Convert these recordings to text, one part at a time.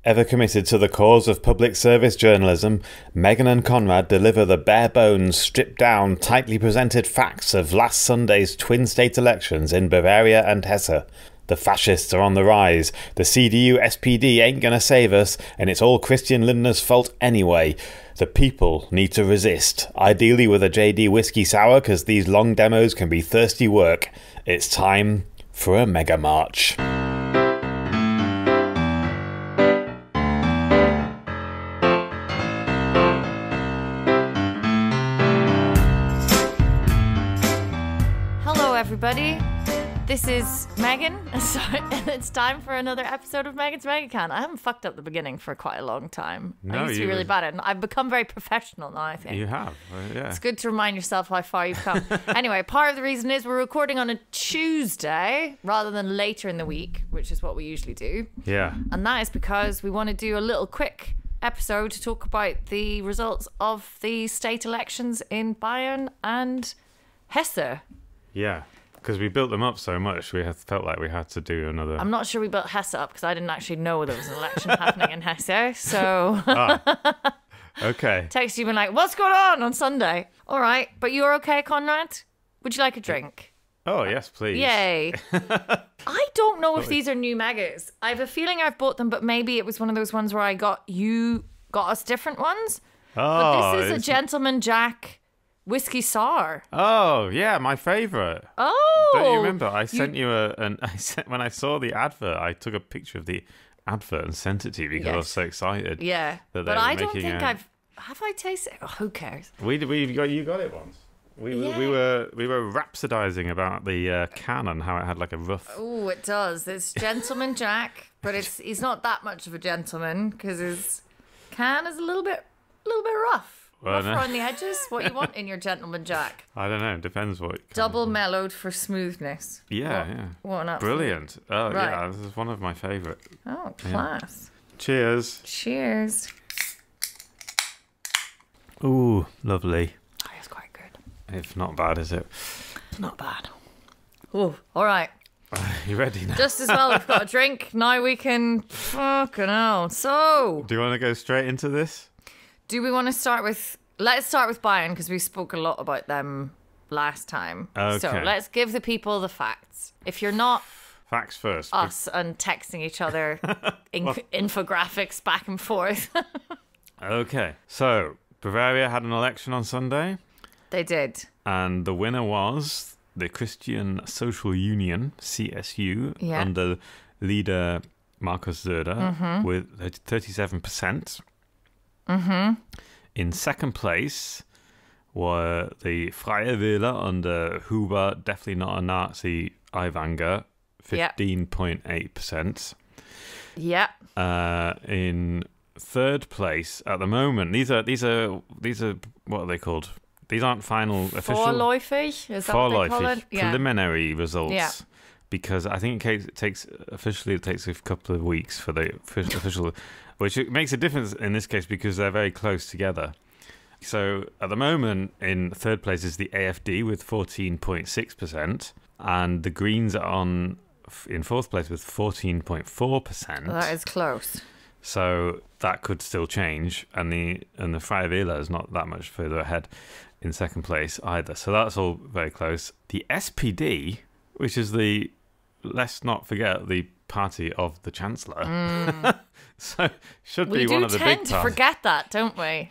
Ever committed to the cause of public service journalism, Meghan and Konrad deliver the bare-bones, stripped-down, tightly presented facts of last Sunday's twin state elections in Bavaria and Hesse. The fascists are on the rise, the CDU-SPD ain't gonna save us, and it's all Christian Lindner's fault anyway. The people need to resist, ideally with a JD Whisky Sour, because these long demos can be thirsty work. It's time for a mega march. Everybody, this is Megan, and it's time for another episode of Megan's Megacan. I haven't fucked up the beginning for quite a long time. I used to be really bad at it, and I've become very professional now, I think. You have, yeah. It's good to remind yourself how far you've come. Anyway, part of the reason is we're recording on a Tuesday rather than later in the week, which is what we usually do. Yeah. And that is because we want to do a little quick episode to talk about the results of the state elections in Bayern and Hesse. Yeah. Because we built them up so much, we felt like we had to do another... I'm not sure we built Hesse up because I didn't actually know there was an election happening in Hesse, so... Okay. Text you been like, what's going on Sunday? All right, but you're okay, Konrad? Would you like a drink? Oh, yes, please. Yay. I don't know if these are new megas. I have a feeling I've bought them, but maybe it was one of those ones where you got us different ones. Oh, but this is a Gentleman Jack... Whiskey Sour. Oh, yeah, my favourite. Oh. Don't you remember? I sent you when I saw the advert, I took a picture of the advert and sent it to you because I was so excited. Yeah. But I don't think have I tasted it? Oh, who cares? You got it once. We were rhapsodizing about the can and how it had like a rough... Oh, it does. It's Gentleman Jack, but he's not that much of a gentleman because his can is a little bit rough. Rougher on the edges? What you want in your Gentleman Jack? I don't know. Depends what... Double mellowed for smoothness. Yeah. What an absolute... Brilliant. Oh, right. Yeah. This is one of my favourite. Oh, class. Yeah. Cheers. Cheers. Ooh, lovely. Oh, it's quite good. It's not bad, is it? It's not bad. Oh, all right. You ready now? Just as well we've got a drink. Now we can... Fucking hell. So... Do you want to go straight into this? Do we want to start with... Let's start with Bayern because we spoke a lot about them last time. Okay. So let's give the people the facts. If you're not... Facts first. Us and texting each other infographics back and forth. Okay. So, Bavaria had an election on Sunday. They did. And the winner was the Christian Social Union, CSU, under leader Markus Söder with 37%. Mm-hmm. In second place were the Freie Wähler under Huber, definitely not a Nazi, Aiwanger, 15.8%. Yeah. In third place at the moment, these are what are they called? These aren't final official. Vorläufig? Is that what they call it? Yeah. Preliminary results. Yeah. Because I think it takes a couple of weeks for the official, which makes a difference in this case because they're very close together. So at the moment, in third place is the AfD with 14.6%, and the Greens are in fourth place with 14.4%. That is close. So that could still change, and the Freie Wähler is not that much further ahead in second place either. So that's all very close. The SPD, which is let's not forget the party of the Chancellor. So should be one of the big parties. We do tend to forget that, don't we?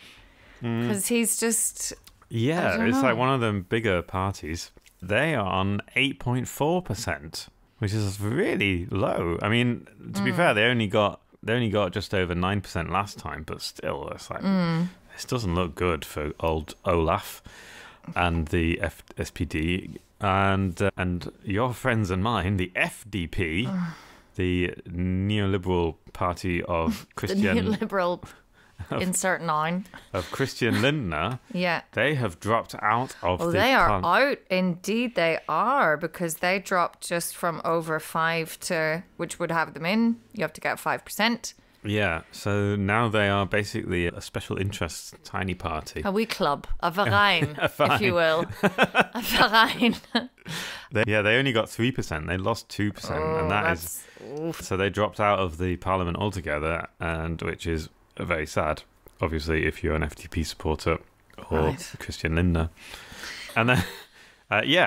Because he's just... Yeah, it's like one of them bigger parties. They are on 8.4%, which is really low. I mean, to be fair, they only got just over 9% last time, but still, it's like this doesn't look good for old Olaf and the SPD. And your friends and mine, the FDP, the neoliberal party of Christian... The neoliberal, insert 9. Of Christian Lindner. Yeah. They have dropped out of the... Oh, they are out. Indeed, they are, because they dropped just from over 5 to... Which would have them in. You have to get 5%. Yeah, so now they are basically a special interest tiny party. A wee club, a Verein, if you will. A Verein. They only got 3%. They lost 2%, and that is so they dropped out of the parliament altogether, and which is very sad. Obviously, if you're an FDP supporter or Christian Lindner, and then.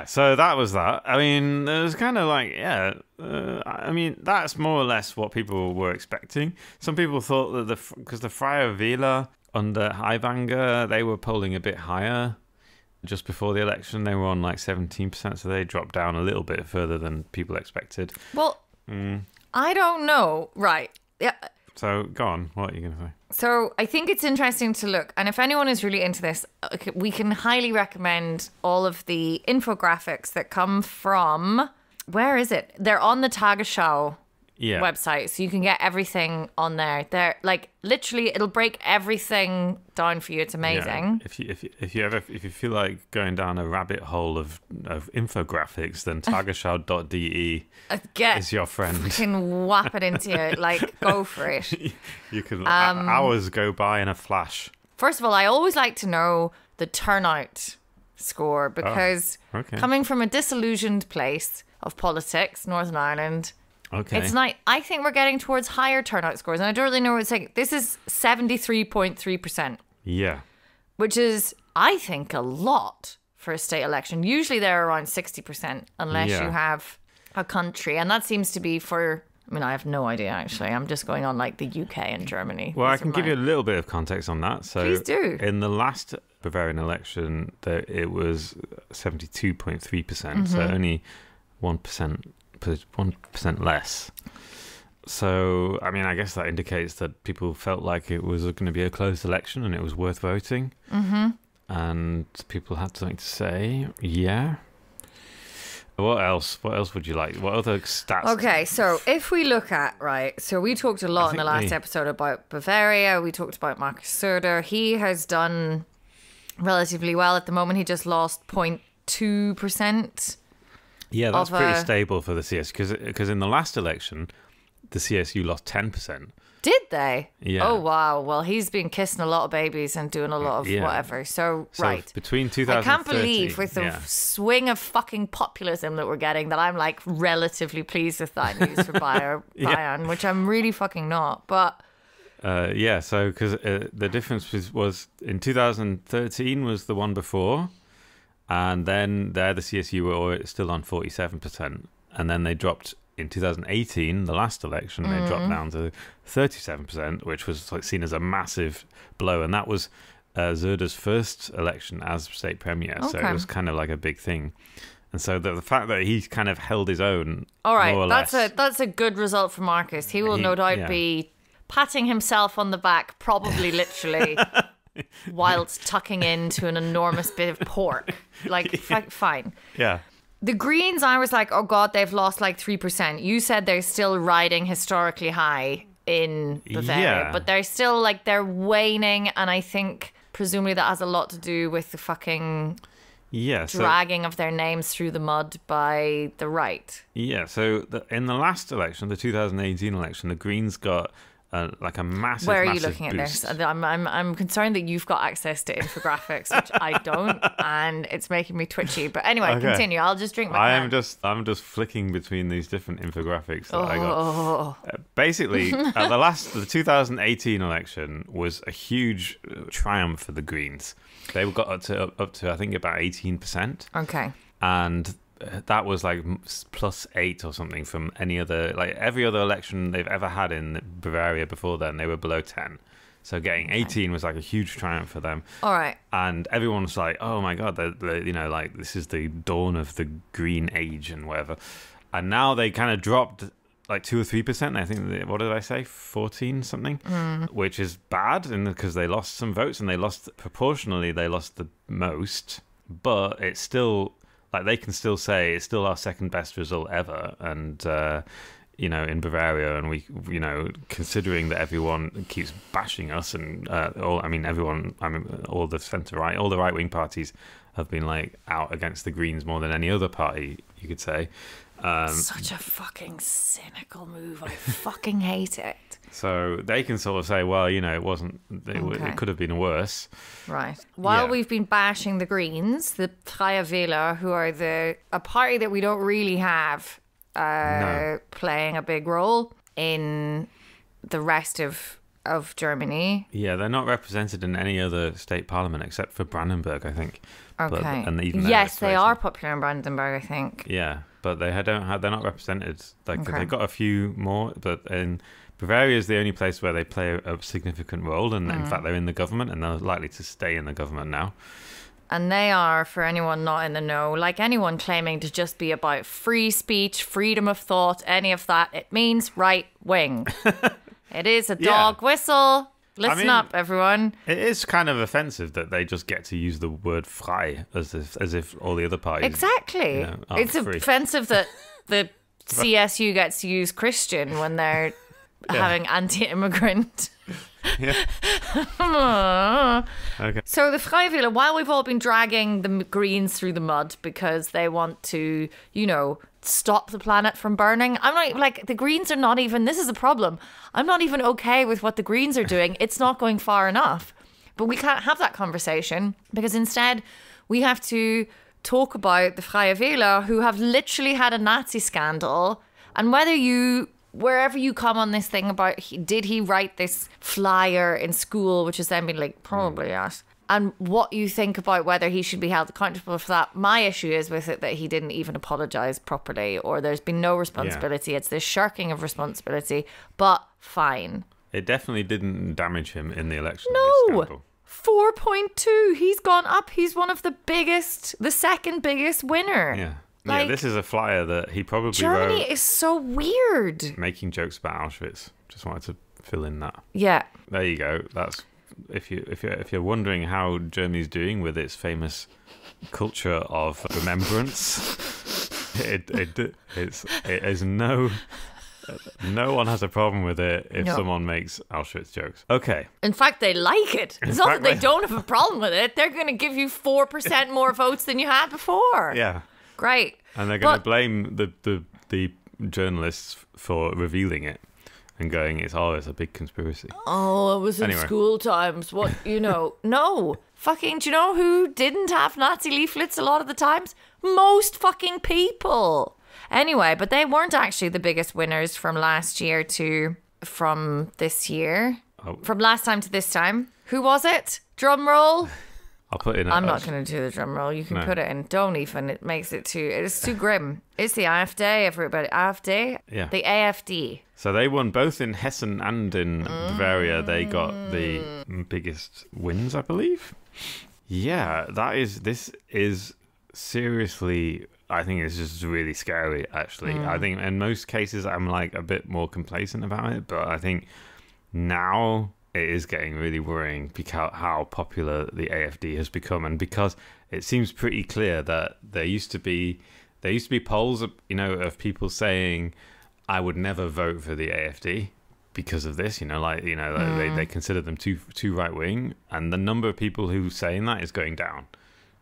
So that was that. I mean, it was kind of like, I mean, that's more or less what people were expecting. Some people thought that because the Freie Wähler under Aiwanger, they were polling a bit higher just before the election. They were on like 17%, so they dropped down a little bit further than people expected. Well, I don't know. Right. Yeah. So go on. What are you going to say? So I think it's interesting to look, and if anyone is really into this, we can highly recommend all of the infographics that come from, where is it? They're on the Tagesschau website, so you can get everything on there. They're like literally, it'll break everything down for you. It's amazing. Yeah. If you feel like going down a rabbit hole of infographics, then tagesschau.de is your friend. Fucking whap it into you, like go for it. You can hours go by in a flash. First of all, I always like to know the turnout score because coming from a disillusioned place of politics, Northern Ireland. Okay. It's not. I think we're getting towards higher turnout scores, and I don't really know what it's like. This is 73.3%. Yeah. Which is, I think, a lot for a state election. Usually they're around 60%, unless you have a country, and that seems to be for. I mean, I have no idea actually. I'm just going on like the UK and Germany. Well, I can give you a little bit of context on that. So, please do. In the last Bavarian election, it was 72.3%, so only 1% less. So, I mean, I guess that indicates that people felt like it was going to be a close election and it was worth voting. And people had something to say. Yeah. What else? What else would you like? What other stats? Okay, so if we look at, so we talked a lot in the last episode about Bavaria. We talked about Markus Söder. He has done relatively well at the moment. He just lost 0.2%. Yeah, that's pretty stable for the CS because in the last election, the CSU lost 10%. Did they? Yeah. Oh, wow. Well, he's been kissing a lot of babies and doing a lot of whatever. So right. Between 2013... I can't believe with the swing of fucking populism that we're getting that I'm like relatively pleased with that news for Bayern, which I'm really fucking not. But... so because the difference was in 2013 was the one before, and then there the CSU were still on 47%, and then they dropped in 2018, the last election, they dropped down to 37%, which was like seen as a massive blow, and that was Söder's first election as state premier, so it was kind of like a big thing. And so the fact that he kind of held his own, all right, more or that's less, a good result for Markus. He will no doubt be patting himself on the back, probably literally, whilst tucking into an enormous bit of pork. Like, fine. Yeah. The Greens, I was like, oh God, they've lost like 3%. You said they're still riding historically high in Bavaria, but they're still like, they're waning. And I think presumably that has a lot to do with the fucking dragging of their names through the mud by the right. Yeah, so in the last election, the 2018 election, the Greens got like a massive. Where are you looking boost. at this? I'm concerned that you've got access to infographics, which I don't, and it's making me twitty. But anyway, continue. I'll just drink my. I'm just flicking between these different infographics that I got. Basically, the 2018 election was a huge triumph for the Greens. They got up to I think about 18%. Okay. And that was like +8 or something from any other, like every other election they've ever had in Bavaria before then, they were below 10. So getting 18 was like a huge triumph for them. All right. And everyone was like, oh my God, you know, like this is the dawn of the green age and whatever. And now they kind of dropped like 2 or 3%. I think, what did I say? 14 something, which is bad because they lost some votes and they lost proportionally, they lost the most, but it's still, like they can still say it's still our second best result ever, and you know, in Bavaria, and we, you know, considering that everyone keeps bashing us, and all the centre right, all the right wing parties have been like out against the Greens more than any other party, you could say. Such a fucking cynical move. I fucking hate it. So they can sort of say, well, you know, it could have been worse. Right. While we've been bashing the Greens, the Freie Wähler, who are a party that we don't really have playing a big role in the rest of Germany. Yeah, they're not represented in any other state parliament except for Brandenburg, I think. Okay. And even yes, they are popular in Brandenburg, I think. Yeah, but they're not represented. Like they've got a few more, but in Bavaria is the only place where they play a significant role, and in fact they're in the government, and they're likely to stay in the government now. And they are, for anyone not in the know, like anyone claiming to just be about free speech, freedom of thought, any of that, it means right wing. It is a dog whistle. Listen up, everyone. It is kind of offensive that they just get to use the word frei as if all the other parties. Exactly. It's free. Offensive that the CSU gets to use Christian when they're having anti-immigrant. Okay. So the Freie Wähler, while we've all been dragging the Greens through the mud because they want to, you know, stop the planet from burning, I'm not like, the Greens are not even, this is a problem. I'm not even okay with what the Greens are doing. It's not going far enough. But we can't have that conversation because instead we have to talk about the Freie Wähler, who have literally had a Nazi scandal, and wherever you come on this thing about did he write this flyer in school, which has then been like probably yes, and what you think about whether he should be held accountable for that. My issue is with it that he didn't even apologise properly, or there's been no responsibility. It's this shirking of responsibility, but fine. It definitely didn't damage him in the election. No! 4.2. He's gone up. He's one of the second biggest winner. Yeah. Like, this is a flyer that he probably Germany wrote. is so weird. Making jokes about Auschwitz. Just wanted to fill in that. Yeah. There you go. That's if you're wondering how Germany's doing with its famous culture of remembrance. it is no one has a problem with it if someone makes Auschwitz jokes. Okay. In fact, they like it. It's not that they don't have a problem with it. They're going to give you 4% more votes than you had before. Yeah. Great. And they're going to blame the journalists for revealing it and going, it's a big conspiracy. Oh, it was in school times. What, no. Fucking, do you know who didn't have Nazi leaflets a lot of the times? Most fucking people. Anyway, but they weren't actually the biggest winners from last year from this year. Oh. From last time to this time. Who was it? Drum roll. I'll put in. I'm not going to do the drum roll. You can put it in. Don't even. It makes it it's too grim. It's the AfD, everybody. AfD? Yeah. The AfD. So they won both in Hessen and in Bavaria. They got the biggest wins, I believe. Yeah, this is seriously, I think it's just really scary, actually. I think in most cases I'm like a bit more complacent about it, but I think now it is getting really worrying because how popular the AfD has become, and because it seems pretty clear that there used to be polls, of people saying I would never vote for the AfD because of this, they consider them too right wing, and the number of people who saying that is going down.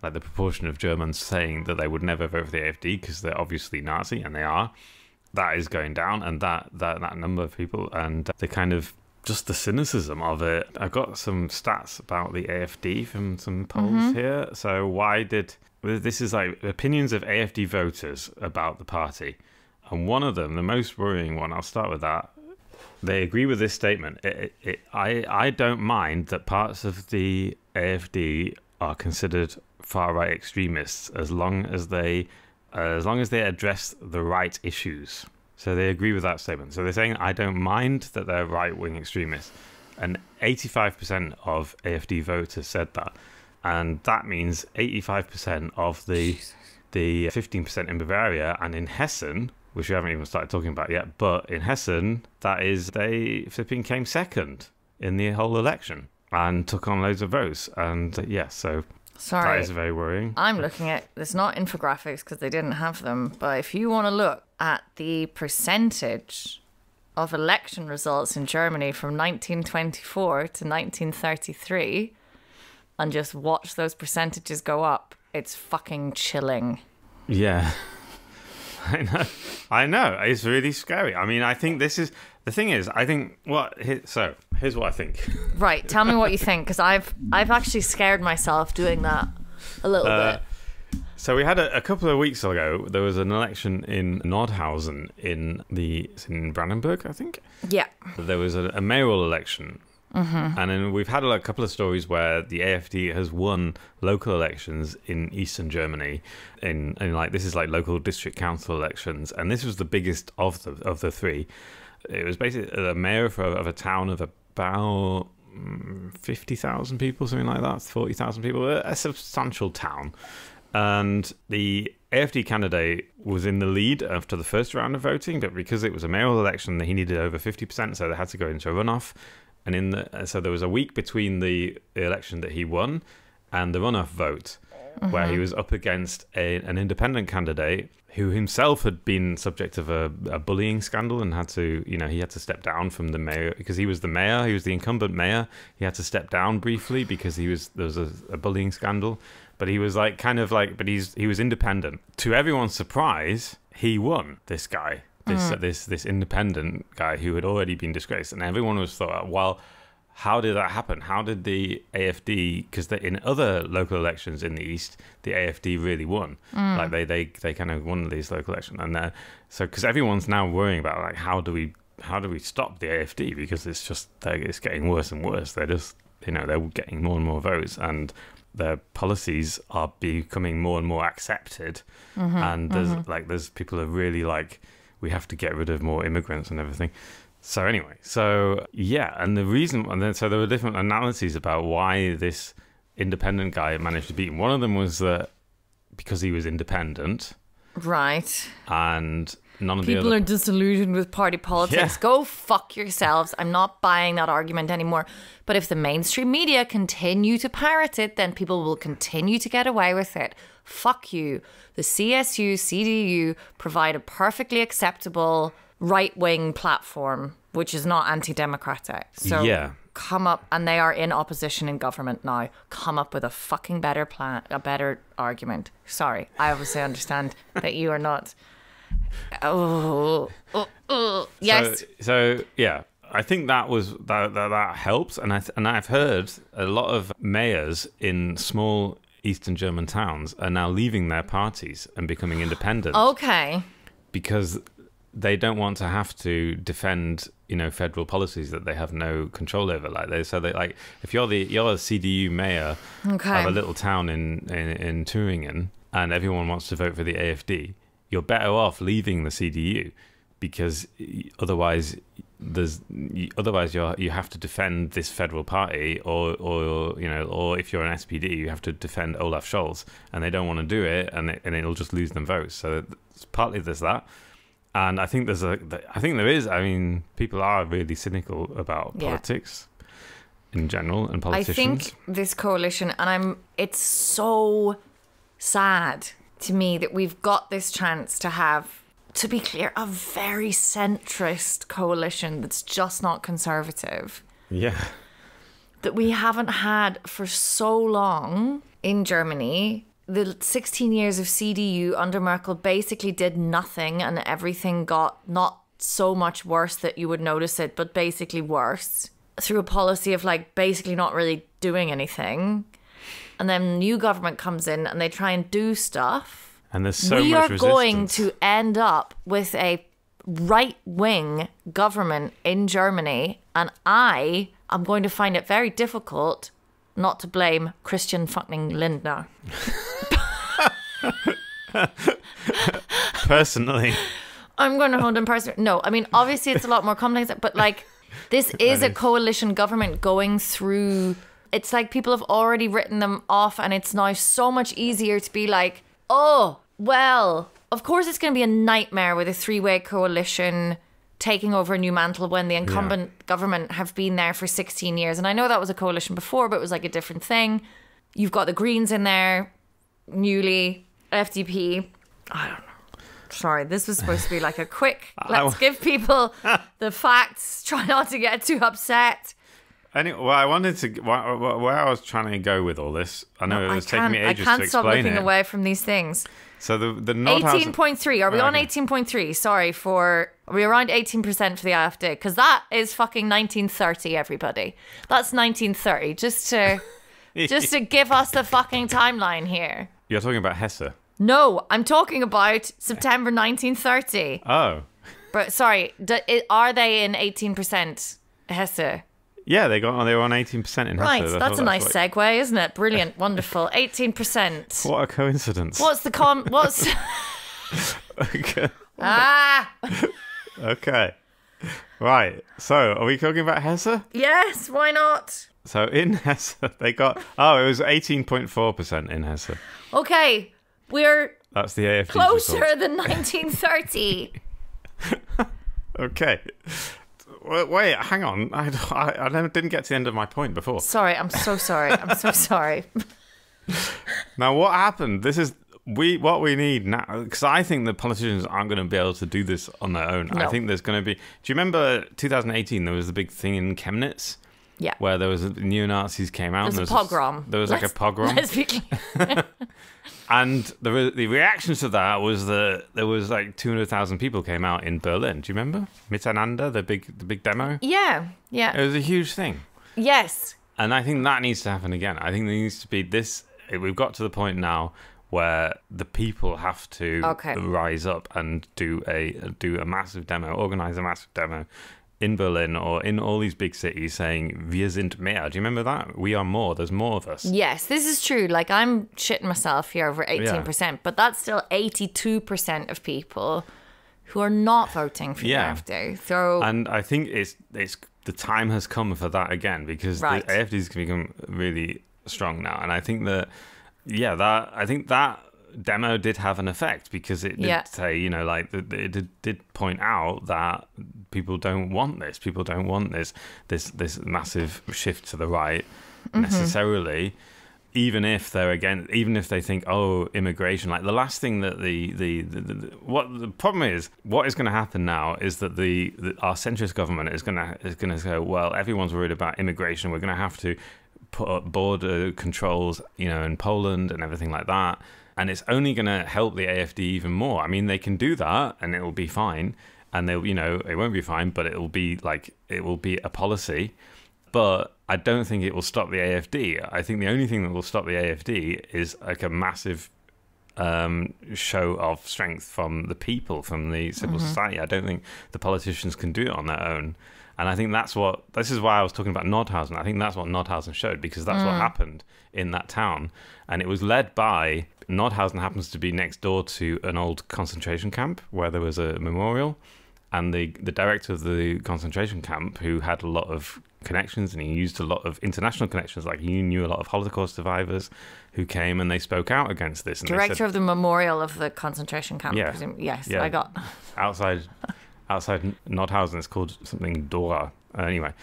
Like the proportion of Germans saying that they would never vote for the AfD because they're obviously Nazi, and they are, that is going down, and that number of people, and the kind of just the cynicism of it. I got some stats about the AfD from some polls here. So this is like opinions of AfD voters about the party. And one of them, the most worrying one, I'll start with that. They agree with this statement. I don't mind that parts of the AfD are considered far-right extremists as long as they address the right issues. So they agree with that statement. So they're saying, I don't mind that they're right-wing extremists. And 85% of AfD voters said that. And that means 85% of the 15% in Bavaria, and in Hessen, which we haven't even started talking about yet, but in Hessen, they flipping came second in the whole election and took on loads of votes. And so that is very worrying. I'm looking at, it's not infographics because they didn't have them, but if you want to look at the percentage of election results in Germany from 1924 to 1933 and just watch those percentages go up, it's fucking chilling. Yeah. I know. It's really scary. I mean, I think this is the thing. Here's what I think. Right. Tell me what you think, because I've actually scared myself doing that a little bit. So we had a couple of weeks ago. There was an election in Nordhausen in Brandenburg, I think. Yeah. There was a mayoral election. Mm-hmm. And then we've had a couple of stories where the AfD has won local elections in Eastern Germany, in like this is like local district council elections, and this was the biggest of the three. It was basically a mayor of a town of about 50,000 people, something like that, 40,000 people, a substantial town. And the AfD candidate was in the lead after the first round of voting, but because it was a mayoral election, he needed over 50%, so they had to go into a runoff. And so there was a week between the election that he won and the runoff vote, where he was up against an independent candidate who himself had been subject of a bullying scandal and had to, he had to step down from the mayor because he was the mayor. He was the incumbent mayor. He had to step down briefly because there was a bullying scandal. But he was he was independent. To everyone's surprise, he won. This guy. This independent guy who had already been disgraced, and everyone was thought, well, how did that happen? How did the AfD? Because in other local elections in the East, the AfD really won. Like they kind of won these local elections, and so because everyone's now worrying about like how do we stop the AfD, because it's getting worse and worse. They're just they're getting more and more votes, and their policies are becoming more and more accepted, and there's people are really like, we have to get rid of more immigrants and everything. So anyway, and the reason, and then so there were different analyses about why this independent guy managed to beat him. One of them was that because he was independent, right? And none of the people are disillusioned with party politics. Yeah. Go fuck yourselves. I'm not buying that argument anymore. But if the mainstream media continue to parrot it, then people will continue to get away with it. Fuck you. The CSU, CDU provide a perfectly acceptable right-wing platform, which is not anti-democratic. So come up, and they are in opposition in government now. Come up with a fucking better plan, a better argument. Sorry, I obviously understand that you are not. Yes. So yeah. I think that helps, and I've heard a lot of mayors in small Eastern German towns are now leaving their parties and becoming independent. Okay. Because they don't want to have to defend, federal policies that they have no control over. If you're a CDU mayor of a little town in Thüringen and everyone wants to vote for the AfD, you're better off leaving the CDU, because otherwise you have to defend this federal party, or if you're an SPD, you have to defend Olaf Scholz, and they don't want to do it, and it'll just lose them votes. So it's partly there's that, and I think people are really cynical about politics in general and politicians. I think this coalition, and it's so sad to me that we've got this chance to have, to be clear, a very centrist coalition that's just not conservative. Yeah. That we haven't had for so long in Germany. The 16 years of CDU under Merkel basically did nothing, and everything got not so much worse that you would notice it, but basically worse, through a policy of basically not really doing anything. And then new government comes in and they try and do stuff. And there's so much resistance. We are going to end up with a right-wing government in Germany, and I am going to find it very difficult not to blame Christian fucking Lindner. Personally. I'm going to hold him personally. No, I mean, obviously it's a lot more complex, but this is a coalition government going through. It's like people have already written them off, and it's now so much easier to be like, oh, well, of course it's going to be a nightmare with a three-way coalition taking over a new mantle when the incumbent government have been there for 16 years. And I know that was a coalition before, but it was a different thing. You've got the Greens in there, newly, FDP. I don't know. Sorry, this was supposed to be a quick, let's give people the facts, try not to get too upset. Anyway, well, I wanted to where I was trying to go with all this. I know it was taking me ages to explain it. I can't stop looking away from these things. So the Nordhausen 18.3. Are we on 18.3? Sorry are we around 18% for the AfD? Because that is fucking 1930. Everybody, that's 1930. Just to give us the fucking timeline here. You're talking about Hesse. No, I'm talking about September 1930. Oh. But sorry, are they in 18% Hesse? Yeah, they were on 18% in Hesse. Right, that's a nice segue, isn't it? Brilliant, wonderful. 18%. What a coincidence. What's Okay. Ah! Okay. Right, so are we talking about Hesse? Yes, why not? So in Hesse, they got... Oh, it was 18.4% in Hesse. Okay, that's the AfD closer result. than 1930. Okay. Wait, hang on. I didn't get to the end of my point before. Sorry, I'm so sorry. I'm so sorry. Now, what happened? This is what we need now, because I think the politicians aren't going to be able to do this on their own. No. I think there's going to be... Do you remember 2018? There was the big thing in Chemnitz? Yeah. Where there was neo-Nazis came out. There was a pogrom. There was like a pogrom. Let's be clear. And the reaction to that was that there was like 200,000 people came out in Berlin. Do you remember? Miteinander, the big demo? Yeah. It was a huge thing. Yes. And I think that needs to happen again. I think there needs to be this... We've got to the point now where the people have to rise up and do a massive demo, organize a massive demo in Berlin or in all these big cities saying, wir sind mehr. Do you remember that? We are more. There's more of us. Yes, this is true. Like, I'm shitting myself here over 18%, but that's still 82% of people who are not voting for the AfD. So, and I think it's the time has come for that again, because the AfD has become really strong now. And I think that, I think that demo did have an effect, because it did say, it did point out that people don't want this. People don't want this massive shift to the right necessarily, even if they think, oh, immigration. Like the last thing that what the problem is, what is going to happen now is that our centrist government is going to say, well, everyone's worried about immigration. We're going to have to put up border controls, in Poland and everything like that. And it's only going to help the AfD even more. I mean, they can do that and it will be fine. And they'll, it won't be fine, but it will be a policy. But I don't think it will stop the AfD. I think the only thing that will stop the AfD is like a massive show of strength from the people, from the civil society. I don't think the politicians can do it on their own. And I think this is why I was talking about Nordhausen. I think that's what Nordhausen showed, because that's what happened in that town. And it was led by, Nordhausen happens to be next door to an old concentration camp where there was a memorial. And the director of the concentration camp, who had a lot of connections, and he used a lot of international connections, like he knew a lot of Holocaust survivors who came and they spoke out against this. And director of the memorial of the concentration camp. Yeah. Yes, yeah. I got. Outside Nordhausen, it's called something Dora. Anyway,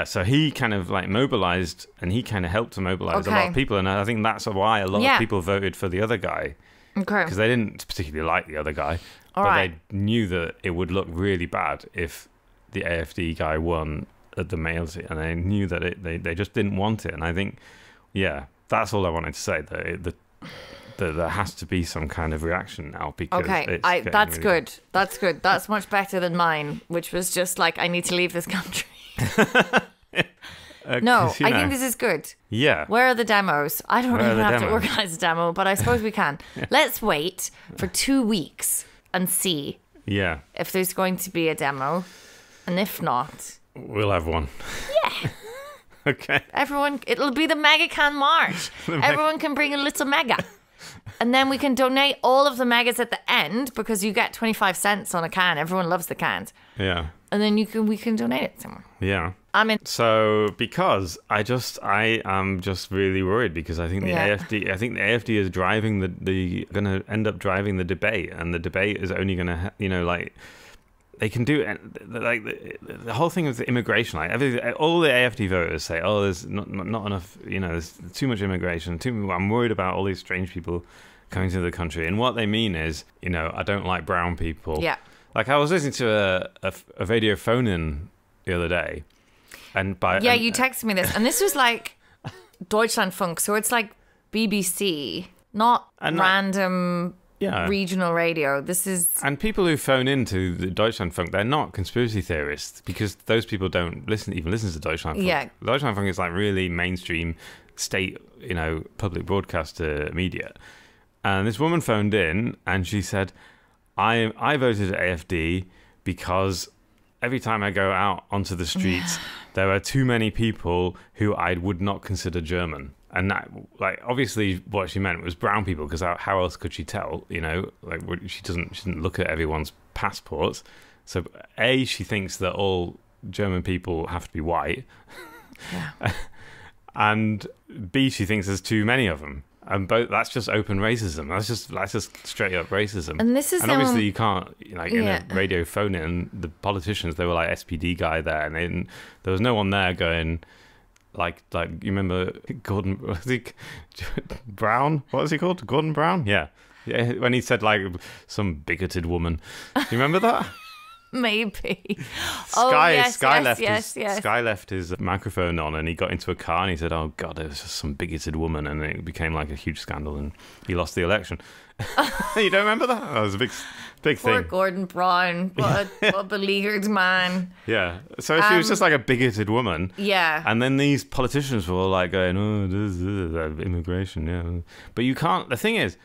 so he kind of like mobilized, and he kind of helped to mobilize a lot of people. And I think that's why a lot of people voted for the other guy. Okay. Because they didn't particularly like the other guy. They knew that it would look really bad if the AfD guy won at the male seat, and they knew that they just didn't want it. And I think, that's all I wanted to say. That there has to be some kind of reaction now, because that's really good. That's good. That's much better than mine, which was just like, I need to leave this country. No, I think this is good. Yeah. Where are the demos? I don't even have to organize a demo, but I suppose we can. Let's wait for 2 weeks and see if there's going to be a demo. And if not, we'll have one. Yeah. Okay. It'll be the Mega Can March. Everyone can bring a little mega. And then we can donate all of the megas at the end, because you get 25 cents on a can. Everyone loves the cans. Yeah. And then we can donate it somewhere. Yeah. I mean, so because I am just really worried, because I think the AfD is driving going to end up driving the debate, and the debate is only going to, they can do it, like the whole thing of the immigration. Like all the AfD voters say, "Oh, there's not enough. There's too much immigration. I'm worried about all these strange people coming to the country." And what they mean is, I don't like brown people. Yeah. Like I was listening to a radio phone-in the other day, And by Yeah, you texted me this. And this was like Deutschlandfunk. So it's like BBC, not random regional radio. This is... And people who phone into the Deutschlandfunk, they're not conspiracy theorists because those people don't even listen to Deutschlandfunk. Yeah. Deutschlandfunk is like really mainstream state, public broadcaster media. And this woman phoned in and she said, I voted AfD because every time I go out onto the streets, there are too many people who I would not consider German. And that, like, obviously what she meant was brown people, because how else could she tell, like she didn't look at everyone's passports. So A, she thinks that all German people have to be white. Yeah. And B, she thinks there's too many of them. And both, that's just open racism. That's just straight up racism. And this is obviously you can't, in a radio phone in, the politicians, they were like SPD guy there, and there was no one there going like you remember Gordon, was he Brown? What was he called? Gordon Brown? Yeah, when he said like some bigoted woman. Do you remember that? Maybe. Sky left his microphone on, and he got into a car and he said, "Oh God, there was just some bigoted woman," and it became like a huge scandal, and he lost the election. You don't remember that? That was a big thing. Poor Gordon Brown, what a beleaguered man. Yeah. So she was just like a bigoted woman. Yeah. And then these politicians were all like going, "Oh, this immigration." Yeah. But you can't. The thing is,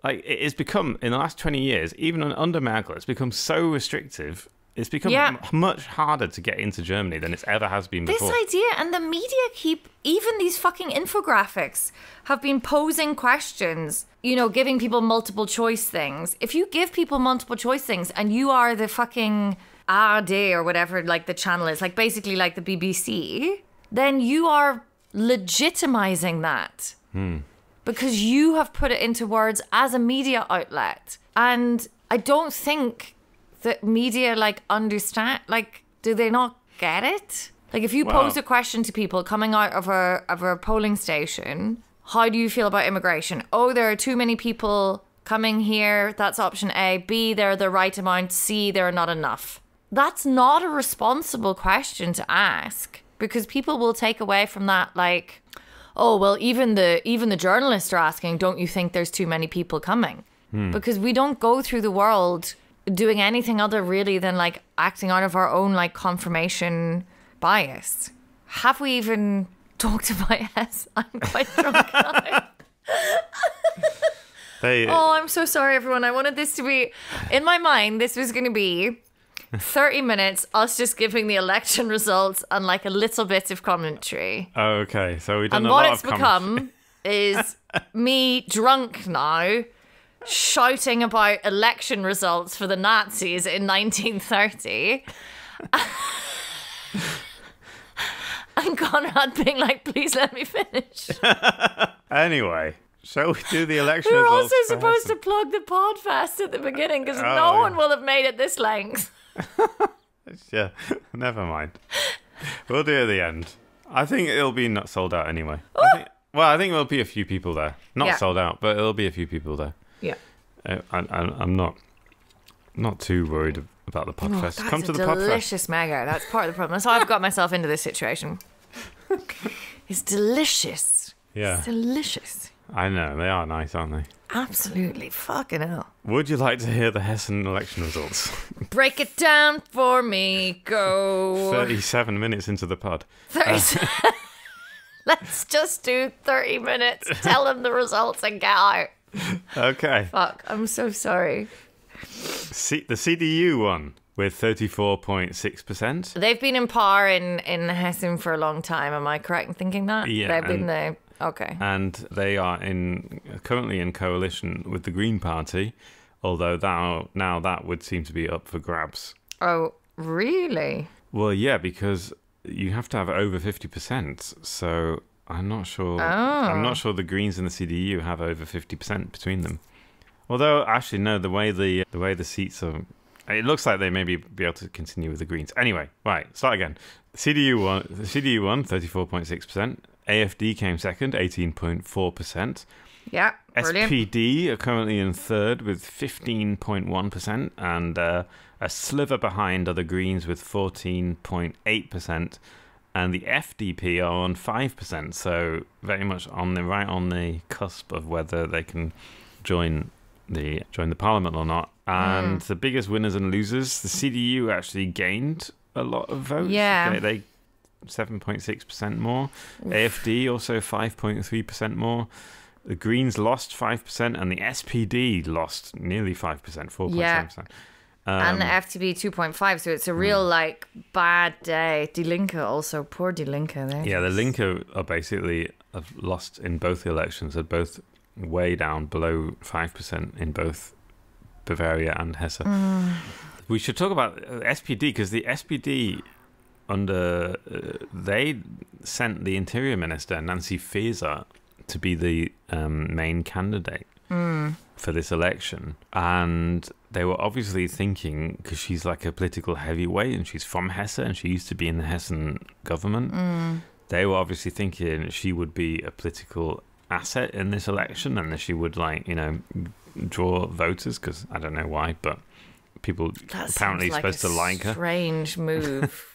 like, it's become, in the last 20 years, even under Merkel, it's become so restrictive. It's become much harder to get into Germany than it ever has been before. This idea, and the media even these fucking infographics have been posing questions, giving people multiple choice things. If you give people multiple choice things and you are the fucking ARD or whatever, like the channel is, like basically like the BBC, then you are legitimizing that. Because you have put it into words as a media outlet. And I don't think that media understand, do they not get it? Like, if you pose a question to people coming out of a polling station, how do you feel about immigration? Oh, there are too many people coming here. That's option A. B, they're the right amount. C, there are not enough. That's not a responsible question to ask, because people will take away from that oh, well, even the journalists are asking, don't you think there's too many people coming? Because we don't go through the world doing anything other really than acting out of our own confirmation bias. Have we even talked about Hesse? I'm quite drunk now. Oh, I'm so sorry, everyone. I wanted this to be, in my mind, this was going to be 30 minutes, us just giving the election results and a little bit of commentary. Oh, okay. So we've done a lot of commentary. And what it's become is me drunk now, shouting about election results for the Nazis in 1930. And Konrad being like, please let me finish. Anyway, shall we do the election results? We're also supposed to plug the Podfest at the beginning because no one will have made it this length. Yeah, never mind. We'll do it at the end. I think it'll be not sold out anyway. I think there'll be a few people there. Not sold out, but it'll be a few people there. Yeah. I'm not too worried about the Podfest. Come to the Podfest. Delicious mega. That's part of the problem. That's how I've got myself into this situation. It's delicious. Yeah. It's delicious. I know. They are nice, aren't they? Absolutely. Fucking hell. Would you like to hear the Hessen election results? Break it down for me. Go. 37 minutes into the pod. 37. Let's just do 30 minutes. Tell them the results and get out. Okay. Fuck. I'm so sorry. The CDU won with 34.6%. They've been in power in Hessen for a long time. Am I correct in thinking that? Yeah. They've been the... Okay. And they are currently in coalition with the Green Party, although now that would seem to be up for grabs. Oh, really? Well, yeah, because you have to have over 50%. So I'm not sure. I'm not sure the Greens and the CDU have over 50% between them. Although, actually, no. The way the seats are, it looks like they may be able to continue with the Greens. Anyway, right. Start again. The CDU won 34.6%. AfD came second, 18.4%. Yeah, brilliant. SPD are currently in third with 15.1%, and a sliver behind are the Greens with 14.8%, and the FDP are on 5%. So very much on the cusp of whether they can join the parliament or not. And the biggest winners and losers, the CDU actually gained a lot of votes. Yeah. They 7.6% more. AFD also 5.3% more. The Greens lost 5%, and the SPD lost nearly 5%, 4.7%. Yeah. And the FTB 2.5, so it's a real like bad day. Die Linke also, poor Die Linke. Yeah, the Linke are basically have lost in both the elections. They're both way down below 5% in both Bavaria and Hesse. We should talk about SPD, because the SPD they sent the Interior Minister Nancy Faeser to be the main candidate for this election, and they were obviously thinking, because she's like a political heavyweight and she's from Hesse and she used to be in the Hessen government, they were obviously thinking she would be a political asset in this election and that she would draw voters, because I don't know why, but people apparently supposed to like her. Strange move.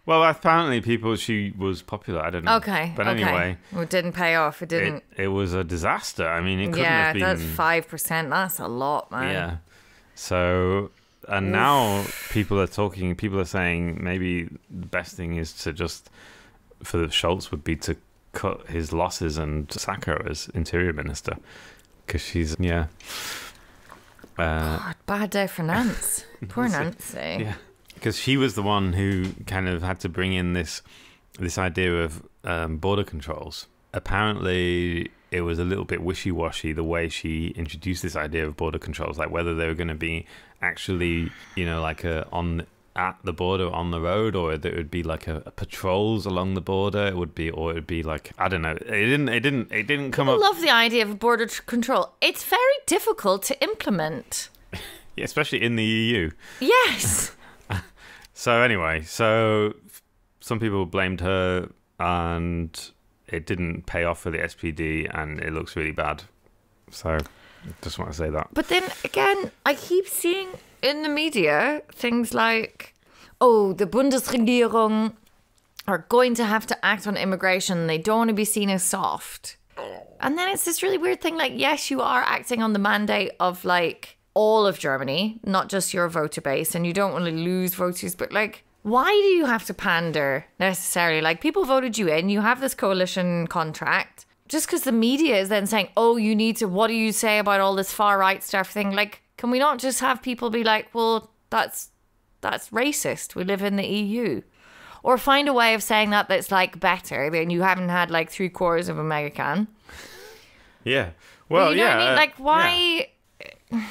Well, apparently she was popular. I don't know. Okay. But anyway. Well, it didn't pay off. It didn't. It was a disaster. I mean, it couldn't have been. Yeah, that's 5%. That's a lot, man. Yeah. So, and now people are saying maybe the best thing is to for Scholz would be to cut his losses and sack her as Interior Minister. Because she's, God, bad day for Nance. Poor Nancy. Yeah. Because she was the one who kind of had to bring in this idea of border controls. Apparently, it was a little bit wishy-washy the way she introduced this idea of border controls, like whether they were going to be actually, like at the border on the road, or it would be like a patrols along the border. It would be like, I don't know. It didn't come up. I love the idea of border control. It's very difficult to implement. Yeah, especially in the EU. Yes. So anyway, some people blamed her, and it didn't pay off for the SPD, and it looks really bad. So just want to say that. But then again, I keep seeing in the media things like, the Bundesregierung are going to have to act on immigration. They don't want to be seen as soft. And then it's this really weird thing, like, yes, you are acting on the mandate of like all of Germany, not just your voter base, and you don't want to lose voters, but like, why do you have to pander necessarily? Like, people voted you in, you have this coalition contract, just because the media is then saying, you need to, what do you say about all this far right stuff thing? Like, can we not just have people be like, well, that's racist, we live in the EU? Or find a way of saying that's like better than you haven't had like 3/4 of a mega can. Yeah. Well, you know what I mean? Like, why... Yeah.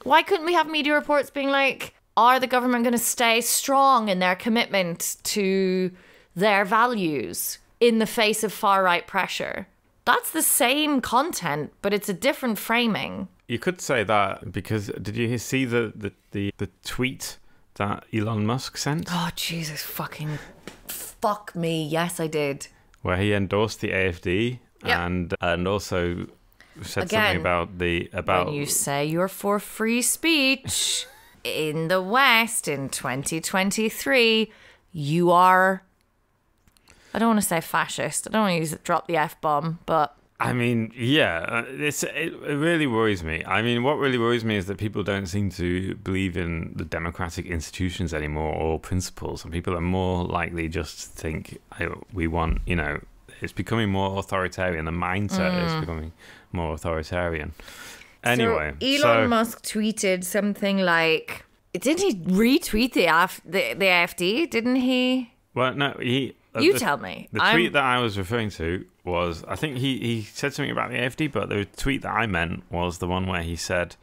Why couldn't we have media reports being like, are the government going to stay strong in their commitment to their values in the face of far-right pressure? That's the same content, but it's a different framing. You could say that, because did you see the tweet that Elon Musk sent? Oh, Jesus fucking fuck me. Yes, I did. Where he endorsed the AFD and also... said something about when you say you're for free speech in the West in 2023, you are, I don't want to say fascist, I don't want to drop the F-bomb, but I mean, it really worries me. I mean, what really worries me is that people don't seem to believe in the democratic institutions anymore, or principles, and people are more likely just to think, we want, it's becoming more authoritarian. The mindset is becoming more authoritarian. Anyway, so Elon Musk tweeted something like, didn't he retweet the AfD? Didn't he? Well, no, you tell me. The tweet that I was referring to was, I think he said something about the AfD, but the tweet that I meant was the one where he said,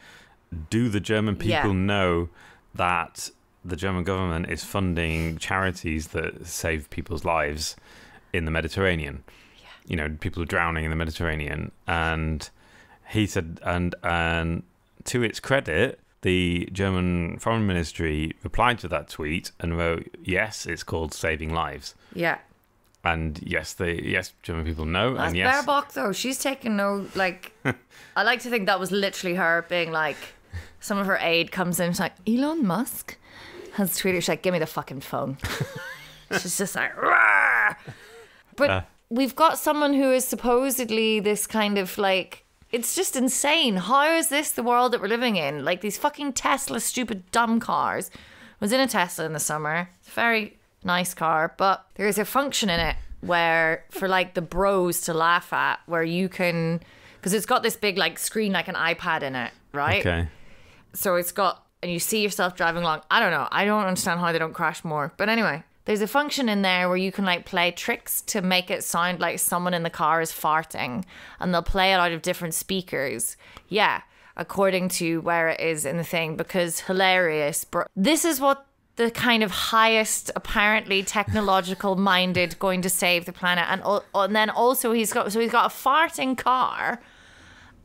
do the German people know that the German government is funding charities that save people's lives in the Mediterranean? People are drowning in the Mediterranean. And he said, and to its credit, the German Foreign Ministry replied to that tweet and wrote, yes, it's called saving lives. Yeah. And yes, German people know. That's and yes, Baerbock, though. She's taken no, like, I like to think that was literally her being like, some of her aide comes in, she's like, Elon Musk has tweeted, she's like, give me the fucking phone. She's just like, Rah! But we've got someone who is supposedly this kind of like, it's just insane. How is this the world that we're living in? Like these fucking Tesla stupid dumb cars. I was in a Tesla in the summer. It's a very nice car, but there's a function in it where for like the bros to laugh at, where you can, because it's got this big like screen like an iPad in it, right? Okay. So it's got, and you see yourself driving along. I don't know. I don't understand how they don't crash more. But anyway, there's a function in there where you can like play tricks to make it sound like someone in the car is farting, and they'll play it out of different speakers. Yeah, according to where it is in the thing, because hilarious. This is what the kind of highest, apparently technological minded going to save the planet. And then also he's got a farting car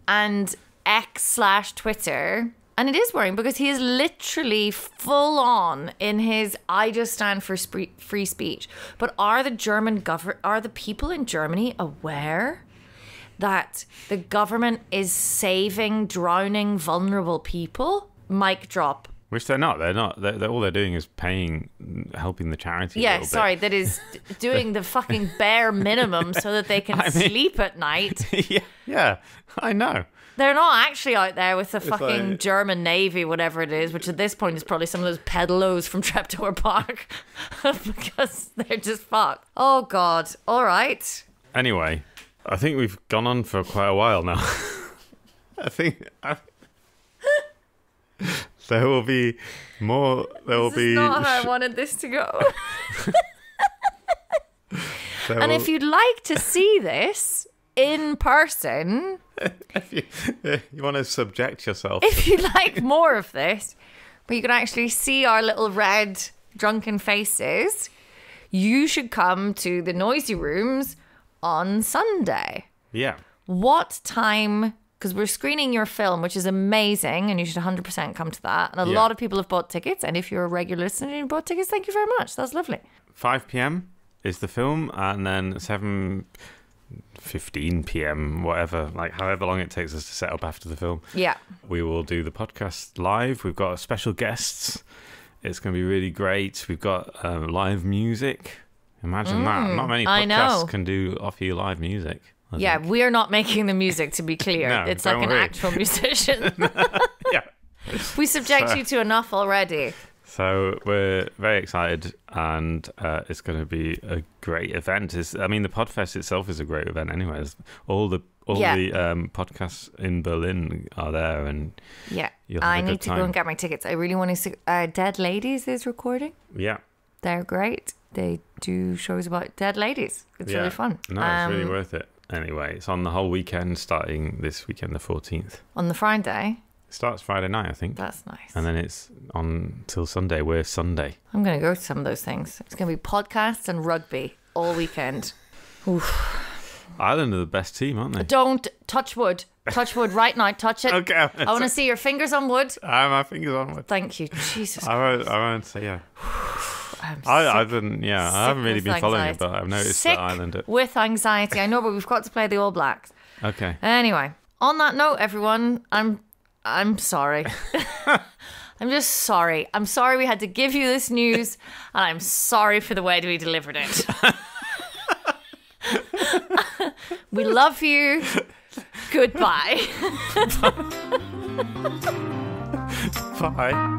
and X/Twitter. And it is worrying because he is literally full on in his I just stand for free speech. But are the people in Germany aware that the government is saving drowning vulnerable people? Mic drop. Which they're not. They're not. All they're doing is helping the charity. Yeah, sorry, that is doing the fucking bare minimum so that they can sleep at night. Yeah, I know. They're not actually out there with the fucking like, German Navy, whatever it is, which at this point is probably some of those pedalos from Treptower Park, because they're just fucked. Oh, God. All right. Anyway, I think we've gone on for quite a while now. I think there will be more. This is not how I wanted this to go. And if you'd like to see this in person, if you want to subject yourself, if you like more of this, but you can actually see our little red drunken faces, you should come to the Noisy Rooms on Sunday. Yeah. What time? Because we're screening your film, which is amazing, and you should 100% come to that. And a lot of people have bought tickets, and if you're a regular listener and you bought tickets, thank you very much. That's lovely. 5 p.m. is the film, and then 7:15 p.m, whatever, like however long it takes us to set up after the film. Yeah. We will do the podcast live. We've got special guests. It's going to be really great. We've got live music. Imagine that. Not many podcasts can offer you live music. Yeah, we're not making the music, to be clear. No, it's like an actual musician. Yeah. We subject you to enough already. So we're very excited, and it's going to be a great event. The Podfest itself is a great event anyways. All the podcasts in Berlin are there, and I need to go and get my tickets. I really want to see Dead Ladies is recording. Yeah. They're great. They do shows about dead ladies. It's really fun. No, it's really worth it. Anyway, it's on the whole weekend, starting this weekend, the 14th. On the Friday? It starts Friday night, I think. That's nice. And then it's on till Sunday. We're Sunday. I'm going to go to some of those things. It's going to be podcasts and rugby all weekend. Oof. Ireland are the best team, aren't they? Don't touch wood. Touch wood right now. Touch it. Okay. I want to see your fingers on wood. My fingers on wood. Thank you. Jesus I won't say, yeah. I haven't really been following it, but I've noticed that Ireland with anxiety. I know, but we've got to play the All Blacks. Okay. Anyway, on that note, everyone, I'm sorry. I'm just sorry. I'm sorry we had to give you this news, and I'm sorry for the way we delivered it. We love you. Goodbye. Bye.